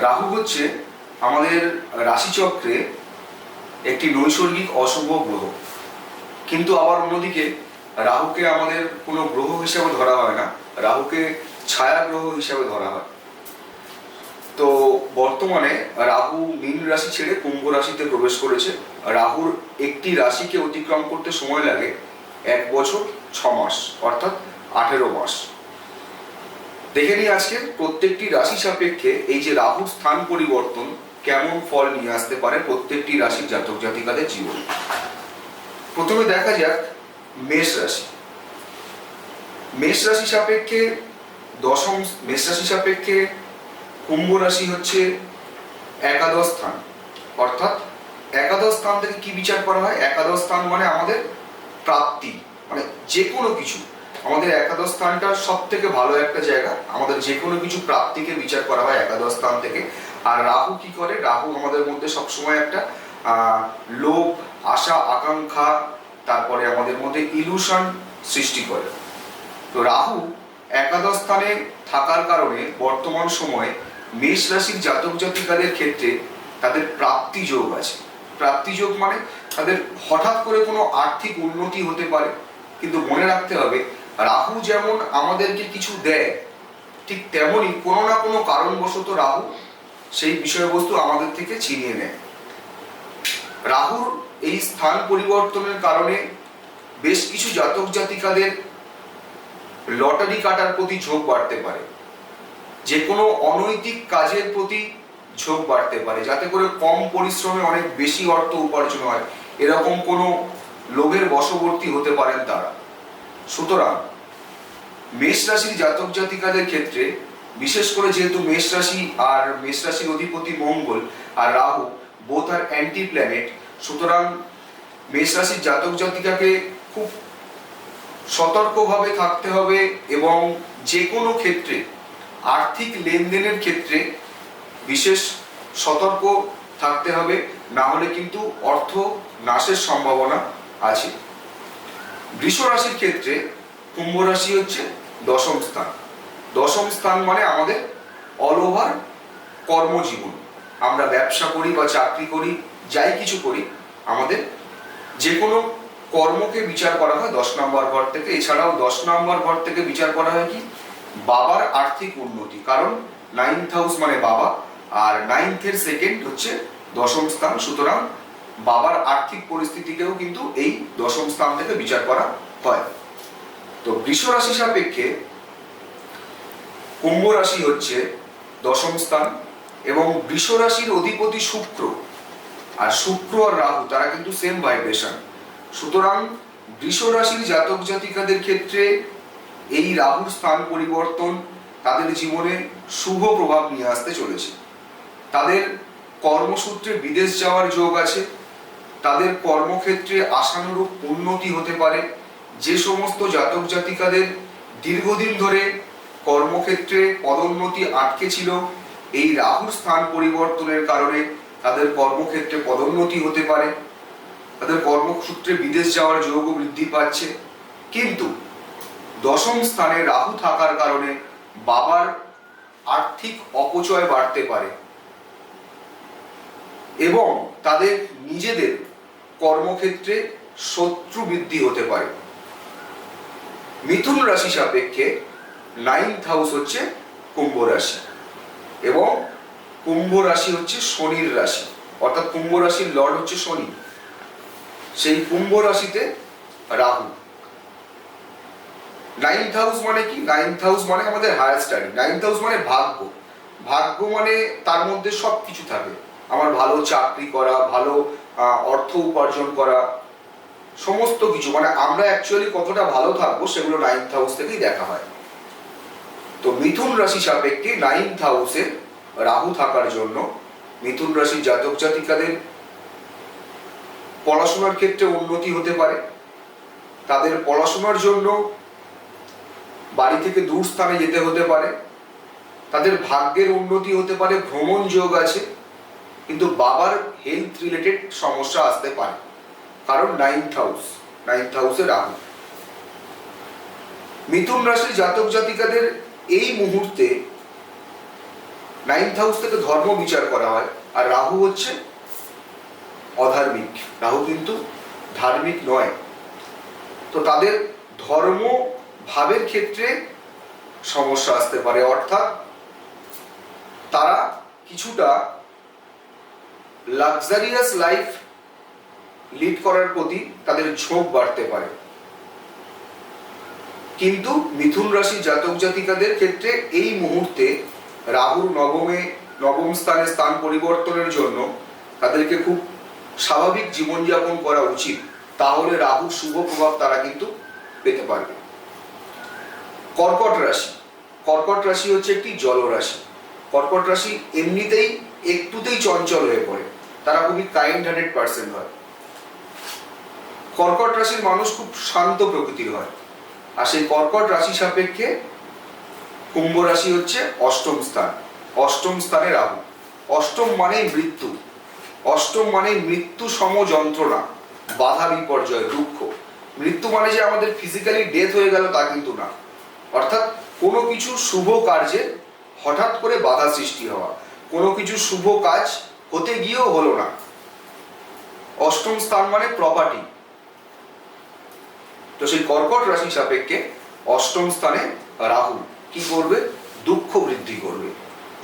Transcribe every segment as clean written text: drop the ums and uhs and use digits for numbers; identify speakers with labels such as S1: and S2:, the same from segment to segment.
S1: রাহু হচ্ছে আমাদের রাশিচক্রে একটি নৈসর্গিক অশুভ গ্রহ, কিন্তু আবার অন্যদিকে রাহুকে আমাদের কোনো গ্রহ হিসাবে ধরা হয় না, রাহুকে ছায়া গ্রহ হিসাবে ধরা হয়। তো বর্তমানে রাহু মীন রাশি ছেড়ে কুম্ভ রাশিতে প্রবেশ করেছে। রাহুর একটি রাশিকে অতিক্রম করতে সময় লাগে 1 বছর 6 মাস, অর্থাৎ 18 মাস। দেখে নিই আজকে প্রত্যেকটি রাশি সাপেক্ষে এই যে রাহুর স্থান পরিবর্তন কেমন ফল নিয়ে আসতে পারে প্রত্যেকটি রাশির জাতক জাতিকাদের জীবনে। প্রথমে দেখা যাক মেষ রাশি। মেষ রাশি সাপেক্ষে মেষ রাশি সাপেক্ষে কুম্ভ রাশি হচ্ছে একাদশ স্থান, অর্থাৎ একাদশ স্থান থেকে কি বিচার করা হয়? একাদশ স্থান মানে আমাদের প্রাপ্তি, মানে যে কোনো কিছু, আমাদের একাদশ স্থানটা সব থেকে ভালো একটা জায়গা, আমাদের যে কোনো কিছু প্রাপ্তিকে বিচার করা হয় একাদশ স্থান থেকে। আর রাহু কি করে? রাহু আমাদের মধ্যে সবসময় একটা লোভ, আশা, আকাঙ্ক্ষা, তারপরে আমাদের মধ্যে ইলুশন সৃষ্টি করে। তো রাহু একাদশ স্থানে থাকার কারণে বর্তমান সময়ে মেষ রাশির জাতক জাতিকাদের ক্ষেত্রে তাদের প্রাপ্তি যোগ আছে। প্রাপ্তি যোগ মানে তাদের হঠাৎ করে কোনো আর্থিক উন্নতি হতে পারে, কিন্তু মনে রাখতে হবে রাহু যেমন আমাদেরকে কিছু দেয়, ঠিক তেমনই কোনো না কোনো কারণবশত রাহু সেই বিষয়বস্তু আমাদের থেকে ছিনিয়ে নেয়। রাহুর এই স্থান পরিবর্তনের কারণে বেশ কিছু জাতক জাতিকাদের লটারি কাটার প্রতি ঝোঁক বাড়তে পারে, যে কোনো অনৈতিক কাজের প্রতি ঝোঁক বাড়তে পারে, যাতে করে কম পরিশ্রমে অনেক বেশি অর্থ উপার্জন হয়, এরকম কোনো লোভের বশবর্তী হতে পারেন তারা। সুতরাং মেষ রাশির জাতক জাতিকাদের ক্ষেত্রে, বিশেষ করে যেহেতু মেষ রাশি আর মেষ রাশির অধিপতি মঙ্গল আর রাহু বোথ আর অ্যান্টি প্ল্যানেট, সুতরাং মেষ রাশির জাতক জাতিকাকে খুব সতর্কভাবে থাকতে হবে এবং যে কোনো ক্ষেত্রে আর্থিক লেনদেনের ক্ষেত্রে বিশেষ সতর্ক থাকতে হবে, না হলে কিন্তু অর্থ নাশের সম্ভাবনা আছে। বৃষ রাশির ক্ষেত্রে কুম্ভ রাশি হচ্ছে দশম স্থান। দশম স্থান মানে আমাদের অল ওভার কর্মজীবন, আমরা ব্যবসা করি বা চাকরি করি, যাই কিছু করি, আমাদের যে কোনো কর্মকে বিচার করা হয় 10 নম্বর ঘর থেকে। এছাড়াও 10 নম্বর ঘর থেকে বিচার করা হয় কি? বাবার আর্থিক উন্নতি, কারণ 9th হাউস মানে বাবা, আর 9th-এর সেকেন্ড হচ্ছে দশম স্থান। সুতরাং বাবার আর্থিক পরিস্থিতিকেও কিন্তু এই দশম স্থান থেকে বিচার করা হয়। তো বৃষ রাশি সাপেক্ষে কুম্ভ রাশি হচ্ছে দশম স্থান এবং বৃষ রাশির অধিপতি শুক্র, আর শুক্র আর রাহু তারা কিন্তু সেম ভাইব্রেশন। সুতরাং বৃষ রাশির জাতক জাতিকাদের ক্ষেত্রে এই রাহুর স্থান পরিবর্তন তাদের জীবনে শুভ প্রভাব নিয়ে আসতে চলেছে। তাদের কর্মসূত্রে বিদেশ যাওয়ার যোগ আছে, তাদের কর্মক্ষেত্রে আশানুরূপ উন্নতি হতে পারে। যে সমস্ত জাতক জাতিকাদের দীর্ঘদিন ধরে কর্মক্ষেত্রে পদোন্নতি আটকে ছিল, এই রাহুর স্থান পরিবর্তনের কারণে তাদের কর্মক্ষেত্রে পদোন্নতি হতে পারে, তাদের কর্মসূত্রে বিদেশ যাওয়ার যোগও বৃদ্ধি পাচ্ছে। কিন্তু দশম স্থানে রাহু থাকার কারণে বাবার আর্থিক অপচয় বাড়তে পারে এবং তাদের নিজেদের কর্মক্ষেত্রে শত্রু বৃদ্ধি হতে পারে। মিথুন রাশি সাপেক্ষে 9th হাউস হচ্ছে কুম্ভ রাশি এবং কুম্ভ রাশি হচ্ছে শনির রাশি, অর্থাৎ কুম্ভ রাশির লর্ড হচ্ছে শনি। সেই কুম্ভ রাশিতে রাহু। 9th হাউস মানে কি? 9th হাউস মানে আমাদের হায়ার স্টাডি। 9th হাউস মানে ভাগ্য। ভাগ্য মানে তার মধ্যে সব কিছু থাকে, আমার ভালো চাকরি করা, ভালো অর্থ উপার্জন করা, সমস্ত কিছু, মানে আমরা অ্যাকচুয়ালি কতটা ভালো থাকবো সেগুলো 9th হাউস থেকেই দেখা হয়। তো মিথুন রাশি সাপেক্ষে 9th হাউসে রাহু থাকার জন্য মিথুন রাশির জাতক জাতিকাদের পড়াশোনার ক্ষেত্রে উন্নতি হতে পারে, তাদের পড়াশোনার জন্য বাড়ি থেকে দূর স্থানে যেতে হতে পারে, তাদের ভাগ্যের উন্নতি হতে পারে, ভ্রমণ যোগ আছে, কিন্তু বাবার হেলথ রিলেটেড সমস্যা আসতে পারে, কারণ 9th হাউসে রাহু। মিথুন রাশির জাতক জাতিকাদের এই মুহূর্তে নাইন্থ হাউস থেকে ধর্ম বিচার করা হয়, আর রাহু হচ্ছে অধার্মিক, রাহু কিন্তু ধার্মিক নয়। তো তাদের ধর্ম ভাবের ক্ষেত্রে সমস্যা আসতে পারে, অর্থাৎ তারা কিছুটা লাক্সারিয়াস লাইফ লিড করার প্রতি তাদের ঝোঁক বাড়তে পারে। কিন্তু মিথুন রাশি জাতক জাতিকাদের ক্ষেত্রে এই মুহূর্তে রাহুর নবম স্থানে স্থান পরিবর্তনের জন্য তাদেরকে খুব স্বাভাবিক জীবনযাপন করা উচিত, তাহলে রাহুর শুভ প্রভাব তারা কিন্তু পেতে পারবে। কর্কট রাশি, কর্কট রাশি হচ্ছে একটি জলরাশি। কর্কট রাশি এমনিতেই একটুতেই চঞ্চল হয়ে পড়ে, তারা খুবই কাইন্ড হার্টেড পার্সন হয়। কর্কট রাশির মানুষ খুব শান্ত প্রকৃতির হয়। আর সেই কর্কট রাশি সাপেক্ষে কুম্ভ রাশি হচ্ছে অষ্টম স্থান, অষ্টম স্থানে রাহু। অষ্টম মানেই মৃত্যু, অষ্টম মানে মৃত্যু সম যন্ত্রণা, বাধা বিপর্যয়, দুঃখ। মৃত্যু মানে যে আমাদের ফিজিক্যালি ডেথ হয়ে গেল তা কিন্তু না, অর্থাৎ কোনো কিছু শুভ কার্যে হঠাৎ করে বাধা সৃষ্টি হওয়া, কোনো কিছু শুভ কাজ হতে গিয়েও হলো না। অষ্টম স্থান মানে প্রপার্টি। তো সেই কর্কট রাশি সাপেক্ষে অষ্টম স্থানে রাহু কি করবে? দুঃখ বৃদ্ধি করবে,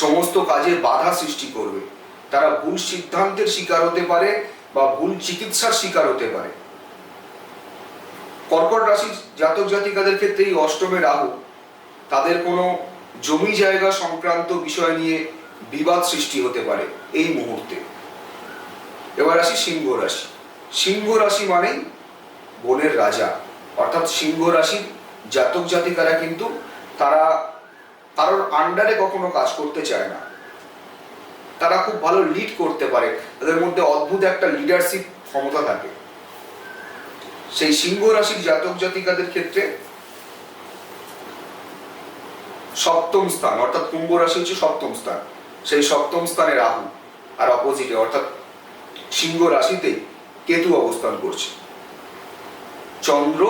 S1: সমস্ত কাজে বাধা সৃষ্টি করবে। তারা ভুল সিদ্ধান্তের শিকার হতে পারে বা ভুল চিকিৎসার শিকার হতে পারে। কর্কট রাশি জাতক জাতিকাদের ক্ষেত্রে এই অষ্টমে রাহু তাদের কোনো জমি জায়গা সংক্রান্ত বিষয় নিয়ে বিবাদ সৃষ্টি হতে পারে এই মুহূর্তে। এবার আসি সিংহ রাশি। সিংহ রাশি মানেই বনের রাজা, অর্থাৎ সিংহ রাশির জাতক জাতিকারা কিন্তু তারা কারোর আন্ডারে কখনো কাজ করতে চায় না, তারা খুব ভালো লিড করতে পারে, তাদের মধ্যে অদ্ভুত একটা লিডারশিপ ক্ষমতা থাকে। সেই সিংহ রাশির জাতক জাতিকাদের ক্ষেত্রে সপ্তম স্থান, অর্থাৎ কুম্ভ রাশি হচ্ছে সপ্তম স্থান, সেই সপ্তম স্থানে রাহু, আর অপোজিটে অর্থাৎ সিংহ রাশিতে কেতু অবস্থান করছে। চন্দ্র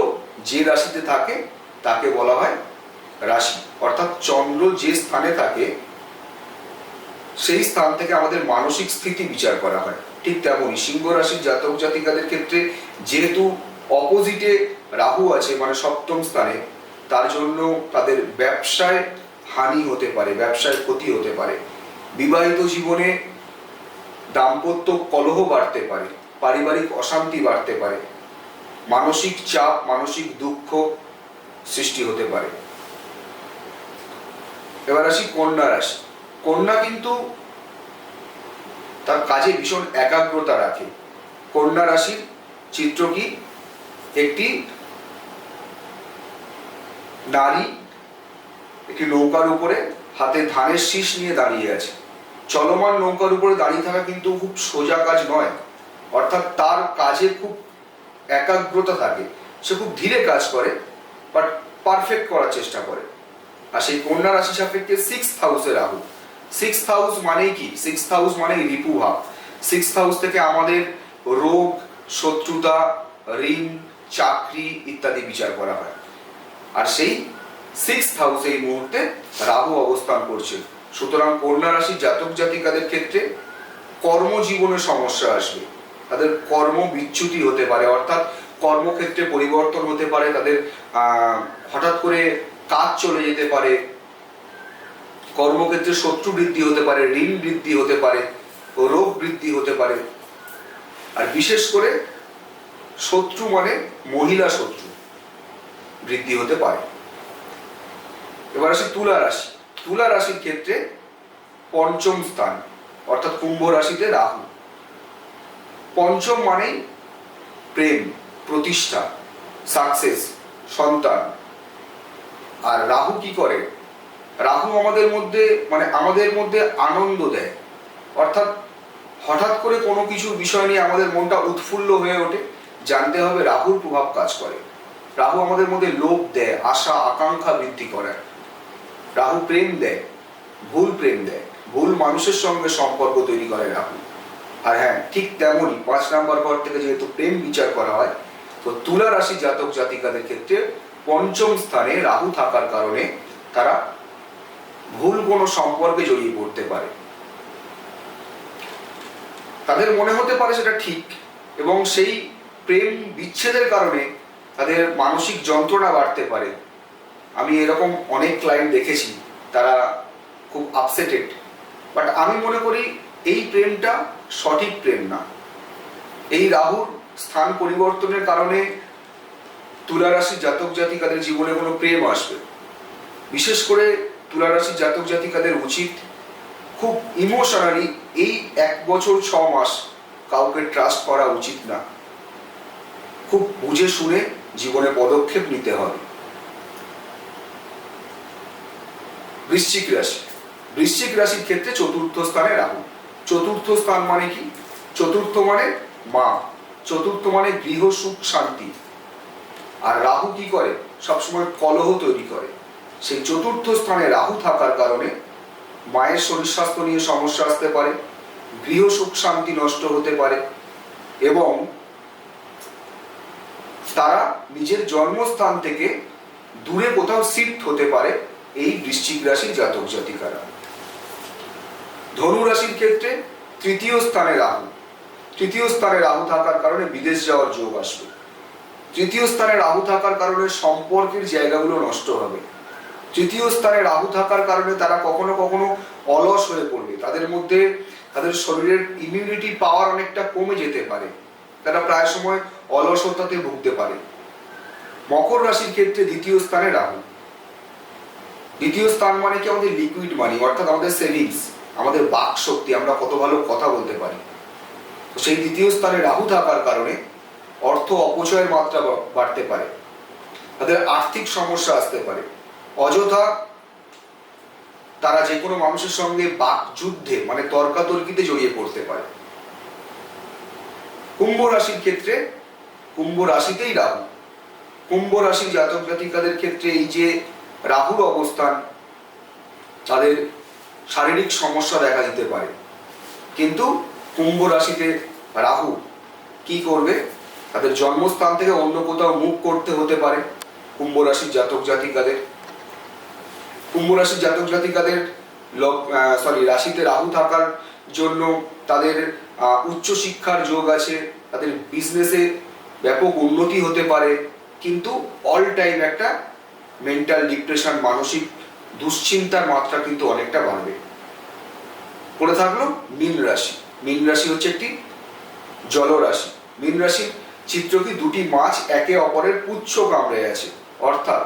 S1: যে রাশিতে থাকে তাকে বলা হয় রাশি, অর্থাৎ চন্দ্র যে স্থানে থাকে সেই স্থান থেকে আমাদের মানসিক স্থিতি বিচার করা হয়। ঠিক তেমনই সিংহ রাশির জাতক জাতিকাদের ক্ষেত্রে যেহেতু অপোজিটে রাহু আছে মানে সপ্তম স্থানে, তার জন্য তাদের ব্যবসায় হানি হতে পারে, ব্যবসায় ক্ষতি হতে পারে, বিবাহিত জীবনে দাম্পত্য কলহ বাড়তে পারে, পারিবারিক অশান্তি বাড়তে পারে, মানসিক চাপ, মানসিক দুঃখ সৃষ্টি হতে পারে। এবার আসি কন্যা রাশি। কন্যা কিন্তু তার কাজে ভীষণ একাগ্রতা রাখে। কন্যা রাশির চিত্র কি? একটি নারী একটি নৌকার উপরে হাতে ধানের শীষ নিয়ে দাঁড়িয়ে আছে। চলমান নৌকার উপরে দাঁড়িয়ে থাকা কিন্তু খুব সোজা কাজ নয়, অর্থাৎ তার কাজে খুব একাগ্রতা থাকে, সে খুব ধীরে কাজ করে বাট পারফেক্ট করার চেষ্টা করে। আর সেই কন্যা রাশি সাপেক্ষে সিক্সথ হাউসে রাহু। সিক্সথ হাউস মানেই কি? সিক্সথ হাউস মানে রিপুভাব। সিক্সথ হাউস থেকে আমাদের রোগ, শত্রুতা, ঋণ, চাকরি ইত্যাদি বিচার করা হয়। আর সেই সিক্সথ হাউসে এই মুহূর্তে রাহু অবস্থান করছে। সুতরাং কন্যা রাশির জাতক জাতিকাদের ক্ষেত্রে কর্মজীবনে সমস্যা আসবে, তাদের কর্ম বিচ্যুতি হতে পারে, অর্থাৎ কর্মক্ষেত্রে পরিবর্তন হতে পারে, তাদের হঠাৎ করে কাজ চলে যেতে পারে, কর্মক্ষেত্রে শত্রু বৃদ্ধি হতে পারে, ঋণ বৃদ্ধি হতে পারে, রোগ বৃদ্ধি হতে পারে। আর বিশেষ করে শত্রু মানে মহিলা শত্রু বৃদ্ধি হতে পারে। এবার আসি তুলা রাশি। তুলা রাশির ক্ষেত্রে পঞ্চম স্থান, অর্থাৎ কুম্ভ রাশিতে রাহু। পঞ্চম মানেই প্রেম, প্রতিষ্ঠা, সাকসেস, সন্তান। আর রাহু কি করে? রাহু আমাদের মধ্যে আনন্দ দেয়, অর্থাৎ হঠাৎ করে কোনো কিছু বিষয় নিয়ে আমাদের মনটা উৎফুল্ল হয়ে ওঠে, জানতে হবে রাহুর প্রভাব কাজ করে। রাহু আমাদের মধ্যে লোভ দেয়, আশা আকাঙ্ক্ষা বৃদ্ধি করে। রাহু প্রেম দেয়, ভুল প্রেম দেয়, ভুল মানুষের সঙ্গে সম্পর্ক তৈরি করে রাহু। আর হ্যাঁ, ঠিক তেমনই 5 নম্বর ঘর থেকে যেহেতু প্রেম বিচার করা হয়, তো তুলা রাশি জাতক জাতিকাদের ক্ষেত্রে পঞ্চম স্থানে রাহু থাকার কারণে তারা ভুল কোনো সম্পর্কে জড়িয়ে পড়তে পারে। তাদের মনে হতে পারে সেটা ঠিক, এবং সেই প্রেম বিচ্ছেদের কারণে তাদের মানসিক যন্ত্রণা বাড়তে পারে। আমি এরকম অনেক ক্লায়েন্ট দেখেছি, তারা খুব আপসেটেড। বাট আমি মনে করি এই প্রেমটা সঠিক প্রেম না। এই রাহুর স্থান পরিবর্তনের কারণে তুলা রাশির জাতক জাতিকাদের জীবনে কোনো প্রেম আসবে। বিশেষ করে তুলা রাশির জাতক জাতিকাদের উচিত খুব ইমোশনালি এই 1 বছর 6 মাস কাউকে ট্রাস্ট করা উচিত না। খুব বুঝে শুনে জীবনে পদক্ষেপ নিতে হবে। বৃশ্চিক রাশি, বৃশ্চিক রাশির ক্ষেত্রে চতুর্থ স্থানে রাহু। চতুর্থ স্থান মানে কি? চতুর্থ মানে মা, চতুর্থ মানে গৃহ সুখ শান্তি। আর রাহু কি করে? সবসময় কলহ তৈরি করে। সেই চতুর্থ স্থানে রাহু থাকার কারণে মায়ের শরীর স্বাস্থ্য নিয়ে সমস্যা আসতে পারে, গৃহ সুখ শান্তি নষ্ট হতে পারে, এবং তারা নিজের জন্মস্থান থেকে দূরে কোথাও শিফট হতে পারে এই বৃশ্চিক রাশির জাতক জাতিকারা। ধনু রাশির ক্ষেত্রে তৃতীয় স্থানে রাহু। তৃতীয় স্থানে রাহু থাকার কারণে বিদেশ যাওয়ার যোগ আসবে। তৃতীয় স্থানে রাহু থাকার কারণে সম্পর্কের জায়গাগুলো নষ্ট হবে। তৃতীয় স্থানে রাহু থাকার কারণে তারা কখনো কখনো অলস হয়ে পড়বে। তাদের মধ্যে তাদের শরীরের ইমিউনিটি পাওয়ার অনেকটা কমে যেতে পারে। তারা প্রায় সময় অলসতাতে ভুগতে পারে। মকর রাশির ক্ষেত্রে দ্বিতীয় স্থানে রাহু। দ্বিতীয় স্থান মানে কি? আমাদের লিকুইড মানি, অর্থাৎ আমাদের সেভিংস, আমাদের বাক শক্তি, আমরা কত ভালো কথা বলতে পারি। তো সেই দ্বিতীয় স্থানে রাহু থাকার কারণে অর্থ অপচয়ের মাত্রা বাড়তে পারে, তাদের আর্থিক সমস্যা আসতে পারে, অযথা তারা যে কোনো মানুষের সঙ্গে বাক যুদ্ধে মানে তর্কাতর্কিতে জড়িয়ে পড়তে পারে। কুম্ভ রাশির ক্ষেত্রে, কুম্ভ রাশিতেই রাহু। কুম্ভ রাশির জাতক জাতিকাদের ক্ষেত্রে এই যে রাহুর অবস্থান, তাদের শারীরিক সমস্যা দেখা দিতে পারে। কিন্তু কুম্ভ রাশিতে রাহু কি করবে? তাদের জন্মস্থান থেকে অন্য কোথাও মুভ করতে হতে পারে কুম্ভ রাশির জাতক জাতিকাদের। কুম্ভ রাশির জাতক জাতিকাদের রাশিতে রাহু থাকার জন্য তাদের উচ্চ শিক্ষার যোগ আছে, তাদের বিজনেসে ব্যাপক উন্নতি হতে পারে, কিন্তু অল টাইম একটা মেন্টাল ডিপ্রেশন, মানসিক দুশ্চিন্তার মাত্রা কিন্তু অনেকটা বাড়বে। পড়ে থাকলো মীন রাশি। মীন রাশি হচ্ছে একটি জলরাশি। মীন রাশির চিত্র কি? দুটি মাছ একে অপরের পুচ্ছ কামড়ে আছে, অর্থাৎ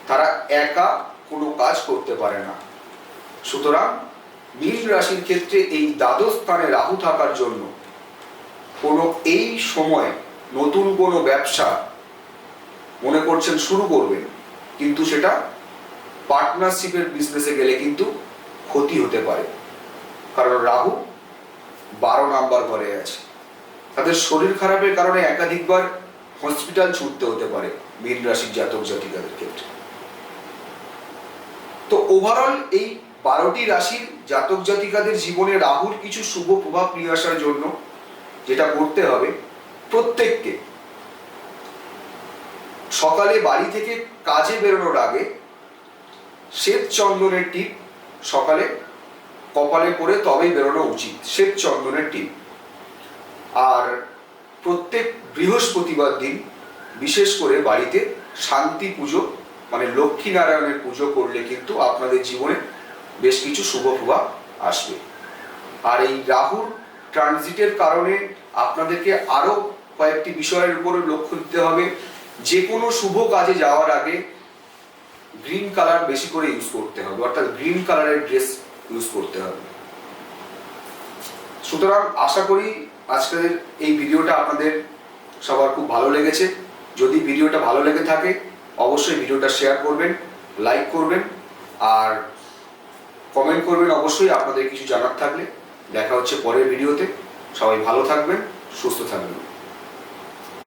S1: তারা একা কোনো কাজ করতে পারে না। সুতরাং মীন রাশির ক্ষেত্রে এই দ্বাদশ স্থানে রাহু থাকার জন্য কোনো এই সময় নতুন কোনো ব্যবসা মনে করছেন শুরু করবেন, কিন্তু সেটা পার্টনারশিপের বিজনেসে গেলে কিন্তু ক্ষতি হতে পারে, কারণ রাহু 12 নাম্বার ঘরে আছে। তাদের শরীর খারাপের কারণে একাধিকবার হসপিটাল ছুটতে হতে পারে মীন রাশির জাতক জাতিকাদের ক্ষেত্রে। তো ওভারঅল এই 12টি রাশির জাতক জাতিকাদের জীবনে রাহুর কিছু শুভ প্রভাব নিয়ে আসার জন্য যেটা করতে হবে, প্রত্যেককে সকালে বাড়ি থেকে কাজে বেরোনোর আগে শ্বেত চন্দনের টিপ সকালে কপালে পরে তবেই বেরোনো উচিত, শ্বেত চন্দনের টিপ। আর প্রত্যেক বৃহস্পতিবার দিন বিশেষ করে বাড়িতে শান্তি পুজো মানে লক্ষ্মী নারায়ণের পুজো করলে কিন্তু আপনাদের জীবনে বেশ কিছু শুভ প্রভাব আসবে। আর এই রাহুর ট্রানজিটের কারণে আপনাদেরকে আরো কয়েকটি বিষয়ের উপরে লক্ষ্য দিতে হবে। যে কোনো শুভ কাজে যাওয়ার আগে গ্রিন কালার বেশি করে ইউজ করতে হবে, অর্থাৎ গ্রিন কালারের ড্রেস ইউজ করতে হবে। সুতরাং আশা করি আজকের এই ভিডিওটা আপনাদের সবার খুব ভালো লেগেছে। যদি ভিডিওটা ভালো লেগে থাকে অবশ্যই ভিডিওটা শেয়ার করবেন, লাইক করবেন আর কমেন্ট করবেন অবশ্যই আপনাদের কিছু জানার থাকলে। দেখা হচ্ছে পরের ভিডিওতে। সবাই ভালো থাকবেন, সুস্থ থাকবেন।